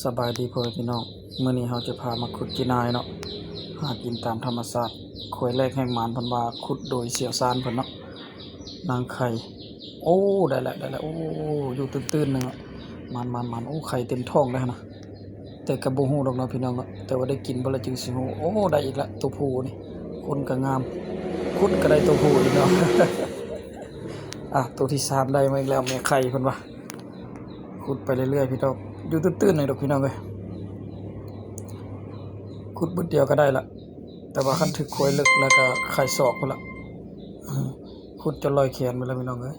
สบายดีพ่อพี่น้องมื้อนี้เราจะพามาขุดจีนายเนาะหากินตามธรรมชาติข่อยแรกแห่งหมานเพิ่นว่าขุดโดยเชี่ยวชาญเพิ่นเนาะนางไข่โอ้ได้แล้วโอ้อยู่ตื้นๆนึงอะมันโอ้ไข่เต็มท้องเลยหั่นน่ะแต่ก็บ่ฮู้ดอกเนาะพี่น้องเนาะแต่ว่าได้กินบ่ละจึงสิฮู้โอ้ได้อีกแล้วตัวผู้นี่คนก็งามขุดก็ได้ตัวผู้อีกเนาะ ตัวที่3ได้มาอีกแล้วแม่ไข่เพิ่นว่าขุดไปเรื่อยๆพี่น้องอยู่ตื้นๆหน่อยดอกพี่น้องเอ้ยขุดบึดเดียวก็ได้ละแต่ว่าคันถึกโคยลึกแล้วก็ไข่ศอกพุ่นละขุดจนลอยแขนไปแล้วพี่น้องเอ้ย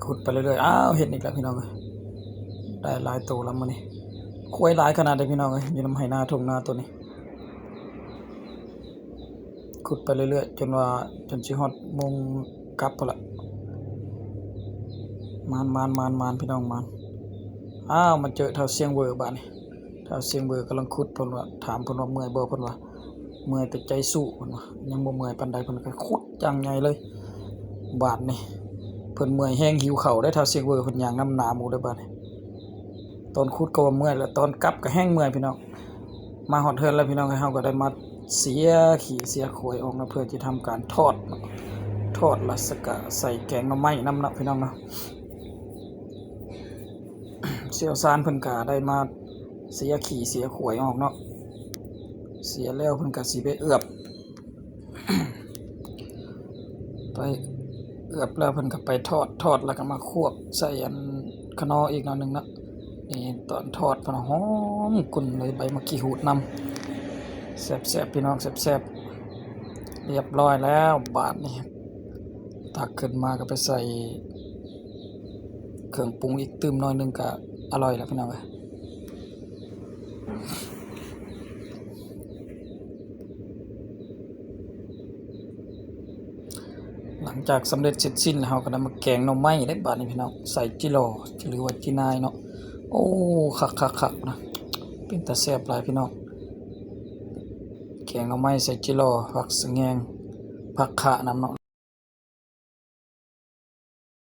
ขุดไปเรื่อยๆเห็นอีกแล้วพี่น้องเอ้ยได้หลายตัวแล้วมื้อนี้โคยหลายขนาดใดพี่น้องเอ้ยอยู่นำไหนาทุ่งนาตัวนี้ขุดไปเรื่อยๆจนสิฮอดโมงกลับพุ่นละมานพี่น้องมานมาเจอเท่าเสียงเวอร์บาดนี้เท่าเสียงเวอร์กำลังขุดเพิ่นว่าถามเพิ่นว่าเมื่อยบ่เพิ่นว่าเมื่อยแต่ใจสู้เพิ่นว่ายังบ่เมื่อยปานใดเพิ่นก็ขุดจังใหญ่เลยบาดนี้เพิ่นเมื่อยแฮงหิวข้าวได้เท่าเสียงเวอร์เพิ่นย่างนำหน้าหมู่เด้อบาดนี้ตอนขุดก็ว่าเมื่อยแล้วตอนกลับก็แฮงเมื่อยพี่น้องมาฮอดเฮือนแล้วพี่น้องเฮาก็ได้มาเสียขี้เสียโขยออกนะเพื่อที่ทำการทอดแล้วสกะใส่แกงหน่อไม้นำเนาะพี่น้องเนาะเสี่ยวซานเพิ่นก็ได้มาเสียขี้เสียขวยออกเนาะเสียแล้วเพิ่นก็สิไปเอือบไปเอือบแล้วเพิ่นก็ไปทอดแล้วก็มาควบใส่อันขนออีกหน่อยนึงเนาะนี่ตอนทอดเพิ่นหอมกุ่นเลยใบมะกี้หูดนำแซ่บๆพี่น้องแซ่บๆเรียบร้อยแล้วบาดนี้ตักขึ้นมาก็ไปใส่เครื่องปรุงอีกตื้มหน่อยนึงก็อร่อยแล้วพี่น้องเอ้ยหลังจากสำเร็จเสร็จสิ้นแล้วเราก็นำมาแกงหน่อไม้ได้บาดนี้พี่น้องใส่จิโร่หรือว่าจีนายเนาะโอ้คักๆนะเป็นตาแซ่บหลายพี่น้องแกงหน่อไม้ใส่จิโร่ผักสะแงงผักขะนำเนาะ